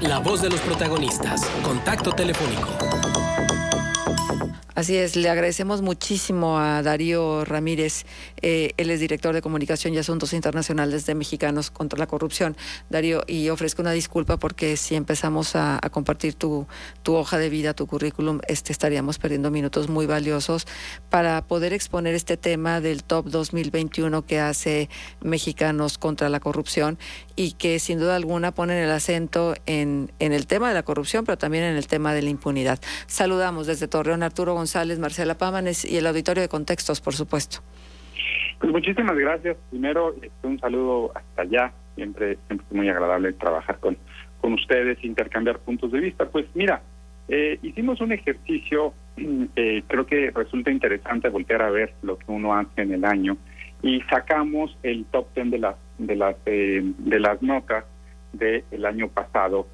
La voz de los protagonistas. Contacto telefónico. Así es, le agradecemos muchísimo a Darío Ramírez, él es director de Comunicación y Asuntos Internacionales de Mexicanos contra la Corrupción. Darío, y ofrezco una disculpa porque si empezamos a compartir tu hoja de vida, tu currículum, estaríamos perdiendo minutos muy valiosos para poder exponer este tema del Top 2021 que hace Mexicanos contra la Corrupción y que sin duda alguna ponen el acento en el tema de la corrupción, pero también en el tema de la impunidad. Saludamos desde Torreón Arturo González, Marcela Pámanes y el auditorio de Contextos, por supuesto. Pues muchísimas gracias. Primero, un saludo hasta allá. Siempre es muy agradable trabajar con ustedes, intercambiar puntos de vista. Pues mira, hicimos un ejercicio, creo que resulta interesante voltear a ver lo que uno hace en el año y sacamos el top 10 de las notas del año pasado.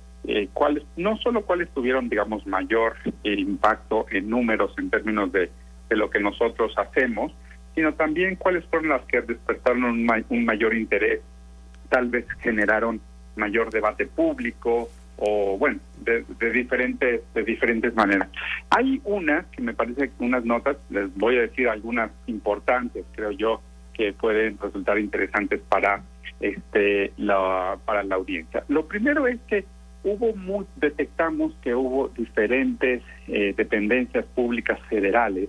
No solo cuáles tuvieron, digamos, mayor impacto en números en términos de lo que nosotros hacemos, sino también cuáles fueron las que despertaron un mayor interés, tal vez generaron mayor debate público o, bueno, de diferentes maneras. Hay una que me parece que unas notas, les voy a decir algunas importantes, creo yo, que pueden resultar interesantes para la audiencia. Lo primero es que detectamos que hubo diferentes dependencias públicas federales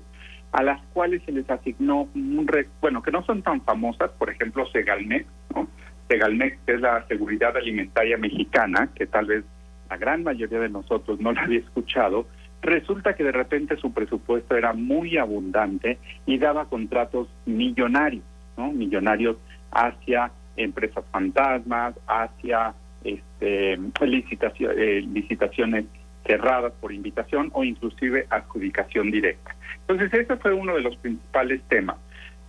a las cuales se les asignó que no son tan famosas, por ejemplo Segalmex, ¿no? Segalmex, que es la Seguridad Alimentaria Mexicana, que tal vez la gran mayoría de nosotros no la había escuchado. Resulta que de repente su presupuesto era muy abundante y daba contratos millonarios, ¿no? Millonarios hacia empresas fantasmas, hacia licitaciones cerradas por invitación o inclusive adjudicación directa. Entonces ese fue uno de los principales temas.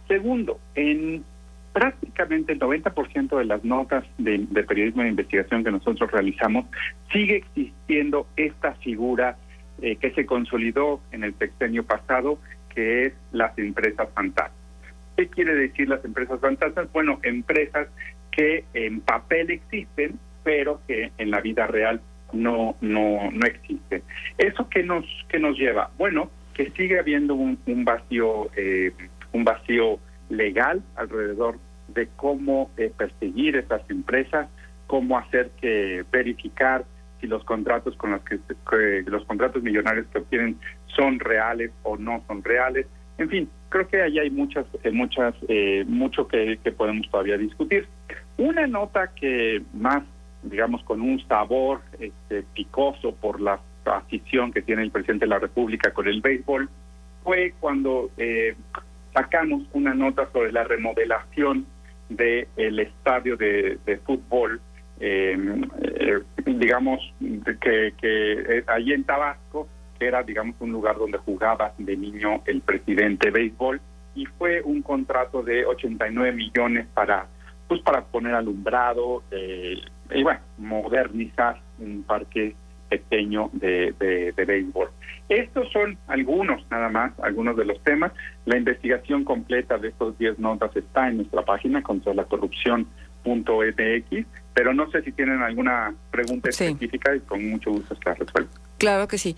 Segundo, en prácticamente el 90% de las notas de periodismo de investigación que nosotros realizamos sigue existiendo esta figura que se consolidó en el sexenio pasado, que es las empresas fantasmas. ¿Qué quiere decir las empresas fantasmas? Bueno, empresas que en papel existen, pero que en la vida real no existen. ¿Eso qué nos lleva? Bueno, que sigue habiendo un vacío legal alrededor de cómo perseguir esas empresas, cómo verificar si los contratos los contratos millonarios que obtienen son reales o no son reales. En fin, creo que ahí hay mucho que podemos todavía discutir. Una nota que más, digamos, con un sabor picoso por la afición que tiene el presidente de la República con el béisbol, fue cuando sacamos una nota sobre la remodelación del estadio de fútbol, digamos, que allí en Tabasco, que era, digamos, un lugar donde jugaba de niño el presidente de béisbol, y fue un contrato de 89 millones para poner alumbrado y bueno, modernizar un parque pequeño de béisbol. Estos son algunos de los temas. La investigación completa de estos 10 notas está en nuestra página contralacorrupción.mx, pero no sé si tienen alguna pregunta específica y con mucho gusto se la resuelvo. Claro que sí.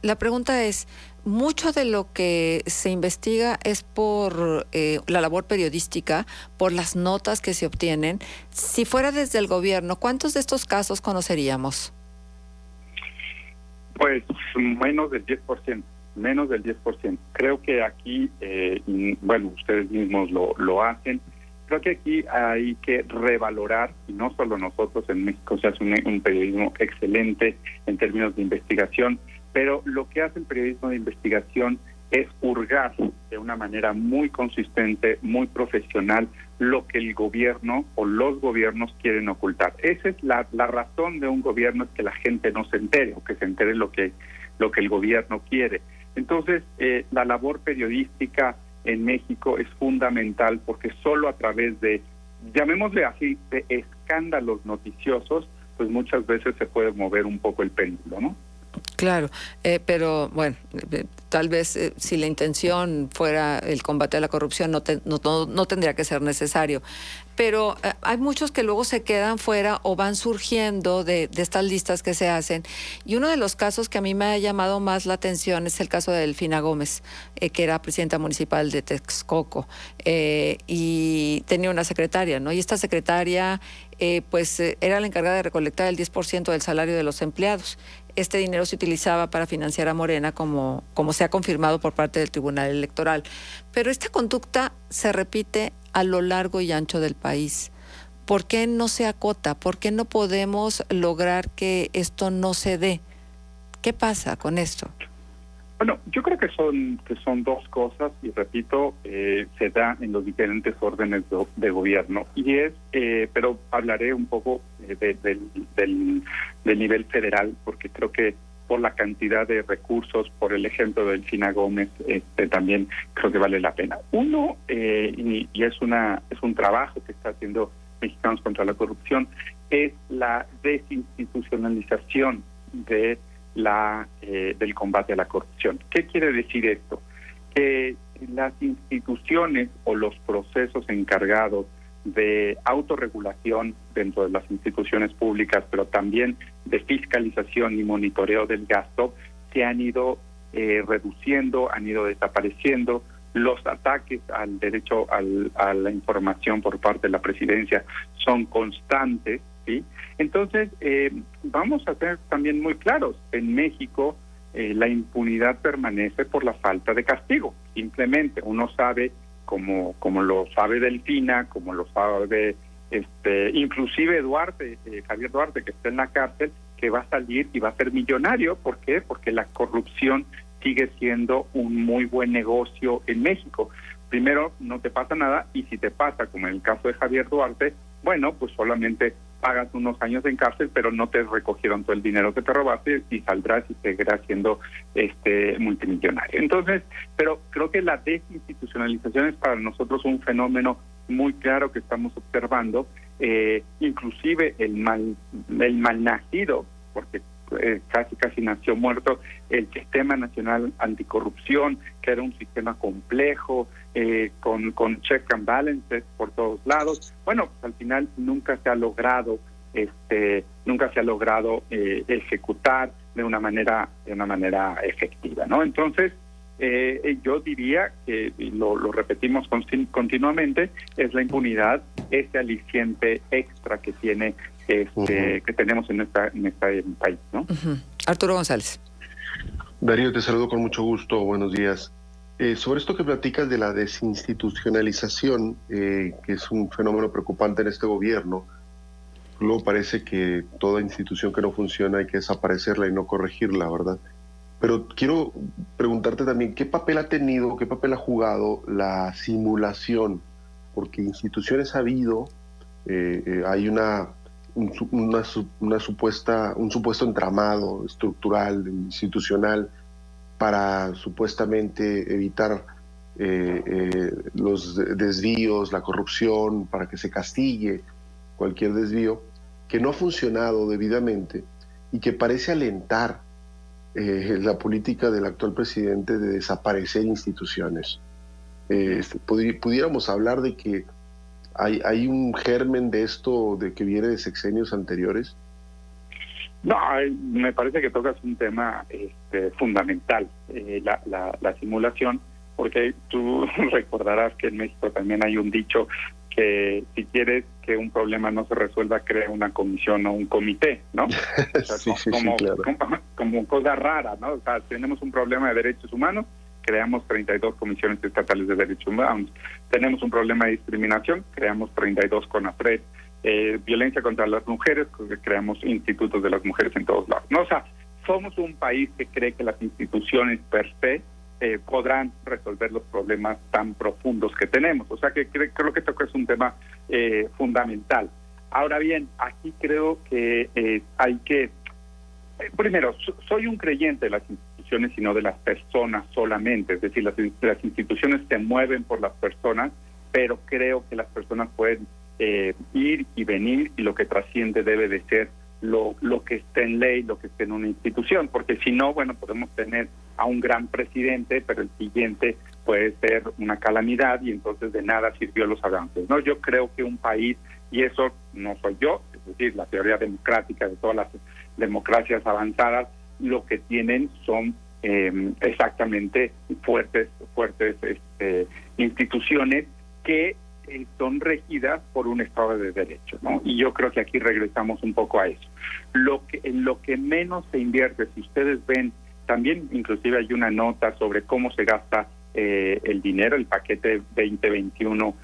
La pregunta es, mucho de lo que se investiga es por la labor periodística, por las notas que se obtienen. Si fuera desde el gobierno, ¿cuántos de estos casos conoceríamos? Pues menos del 10%. Creo que aquí, bueno, ustedes mismos lo hacen. Creo que aquí hay que revalorar, y no solo nosotros, en México se hace un periodismo excelente en términos de investigación, pero lo que hace el periodismo de investigación es hurgar de una manera muy consistente, muy profesional, lo que el gobierno o los gobiernos quieren ocultar. Esa es la razón de un gobierno, es que la gente no se entere, o que se entere lo que el gobierno quiere. Entonces, la labor periodística en México es fundamental, porque solo a través de, llamémosle así, de escándalos noticiosos, pues muchas veces se puede mover un poco el péndulo, ¿no? Claro, pero bueno, tal vez si la intención fuera el combate a la corrupción no tendría que ser necesario. Pero hay muchos que luego se quedan fuera o van surgiendo de estas listas que se hacen. Y uno de los casos que a mí me ha llamado más la atención es el caso de Delfina Gómez, que era presidenta municipal de Texcoco, y tenía una secretaria, ¿no? Y esta secretaria era la encargada de recolectar el 10% del salario de los empleados. Este dinero se utilizaba para financiar a Morena, como se ha confirmado por parte del Tribunal Electoral. Pero esta conducta se repite a lo largo y ancho del país. ¿Por qué no se acota? ¿Por qué no podemos lograr que esto no se dé? ¿Qué pasa con esto? Bueno, yo creo que son dos cosas, y repito, se da en los diferentes órdenes de gobierno. Y pero hablaré un poco del nivel federal, porque creo que por la cantidad de recursos, por el ejemplo de Delfina Gómez, también creo que vale la pena. Uno, y es un trabajo que está haciendo Mexicanos contra la Corrupción, es la desinstitucionalización del combate a la corrupción. ¿Qué quiere decir esto? Que las instituciones o los procesos encargados de autorregulación dentro de las instituciones públicas, pero también de fiscalización y monitoreo del gasto, se han ido reduciendo, han ido desapareciendo. Los ataques al derecho a la información por parte de la presidencia son constantes, ¿sí? Entonces, vamos a ser también muy claros. En México, la impunidad permanece por la falta de castigo. Simplemente uno sabe, como lo sabe Delfina, como lo sabe inclusive Javier Duarte, que está en la cárcel, que va a salir y va a ser millonario. ¿Por qué? Porque la corrupción sigue siendo un muy buen negocio en México. Primero, no te pasa nada, y si te pasa, como en el caso de Javier Duarte, bueno, pues solamente pagas unos años en cárcel, pero no te recogieron todo el dinero que te robaste y saldrás y seguirás siendo multimillonario. Entonces, pero creo que la desinstitucionalización es para nosotros un fenómeno muy claro que estamos observando, inclusive el malnacido, porque casi nació muerto, el Sistema Nacional Anticorrupción, que era un sistema complejo, con check and balances por todos lados. Bueno, pues al final nunca se ha logrado ejecutar de una manera efectiva, ¿no? Entonces, yo diría que, y lo repetimos continuamente, es la impunidad, ese aliciente extra que tiene que tenemos en este país, ¿no? Arturo González. Darío, te saludo con mucho gusto. Buenos días. Sobre esto que platicas de la desinstitucionalización, que es un fenómeno preocupante en este gobierno, luego parece que toda institución que no funciona hay que desaparecerla y no corregirla, ¿verdad? Pero quiero preguntarte también, ¿qué papel ha jugado la simulación? Porque instituciones ha habido, hay un supuesto entramado estructural, institucional, para supuestamente evitar los desvíos, la corrupción, para que se castigue cualquier desvío, que no ha funcionado debidamente y que parece alentar la política del actual presidente de desaparecer instituciones. Pudiéramos hablar de que hay un germen de esto de que viene de sexenios anteriores. No, me parece que tocas un tema fundamental, la simulación, porque tú recordarás que en México también hay un dicho que si quieres que un problema no se resuelva, crea una comisión o un comité, ¿no? O sea, sí, claro. como cosa rara, ¿no? O sea, tenemos un problema de derechos humanos, creamos 32 comisiones estatales de derechos humanos. Tenemos un problema de discriminación, creamos 32 CONAPRED. Violencia contra las mujeres, creamos institutos de las mujeres en todos lados, ¿no? O sea, somos un país que cree que las instituciones per se podrán resolver los problemas tan profundos que tenemos. O sea, que creo que esto es un tema fundamental. Ahora bien, aquí creo que hay que... primero, soy un creyente de las instituciones y no de las personas solamente. Es decir, las instituciones se mueven por las personas, pero creo que las personas pueden ir y venir, y lo que trasciende debe de ser lo que esté en ley, lo que esté en una institución, porque si no, bueno, podemos tener a un gran presidente, pero el siguiente puede ser una calamidad y entonces de nada sirvió los avances, ¿no? Yo creo que un país, y eso no soy yo, es decir, la teoría democrática de todas las democracias avanzadas, lo que tienen son exactamente fuertes instituciones que son regidas por un Estado de Derecho, ¿no? Y yo creo que aquí regresamos un poco a eso. En lo que menos se invierte, si ustedes ven, también inclusive hay una nota sobre cómo se gasta el dinero, el paquete 2021,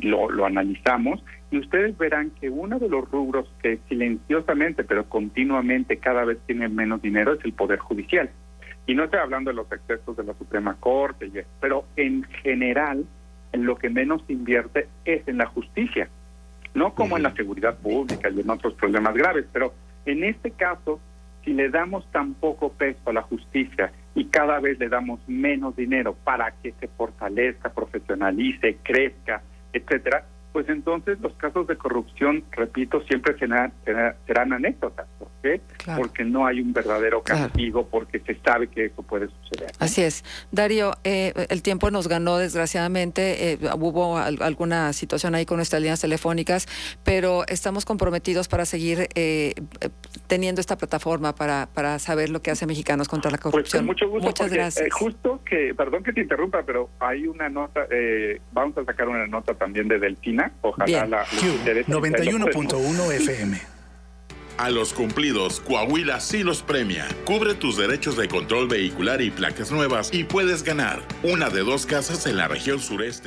lo analizamos, y ustedes verán que uno de los rubros que silenciosamente, pero continuamente cada vez tiene menos dinero es el Poder Judicial. Y no estoy hablando de los excesos de la Suprema Corte, pero en general, en lo que menos se invierte es en la justicia, no como en la seguridad pública y en otros problemas graves, pero en este caso, si le damos tan poco peso a la justicia y cada vez le damos menos dinero para que se fortalezca, profesionalice, crezca, etcétera, pues entonces los casos de corrupción, repito, siempre serán anécdotas. ¿Por qué? Claro. Porque no hay un verdadero castigo, claro, porque se sabe que eso puede suceder, ¿no? Así es. Darío, el tiempo nos ganó desgraciadamente, hubo alguna situación ahí con nuestras líneas telefónicas, pero estamos comprometidos para seguir teniendo esta plataforma para saber lo que hace Mexicanos contra la Corrupción. Pues con mucho gusto. Muchas gracias. Perdón que te interrumpa, pero hay una nota, vamos a sacar una nota también de Delfina. Ojalá la 91.1 FM. A los cumplidos, Coahuila sí los premia. Cubre tus derechos de control vehicular y placas nuevas y puedes ganar una de 2 casas en la región sureste.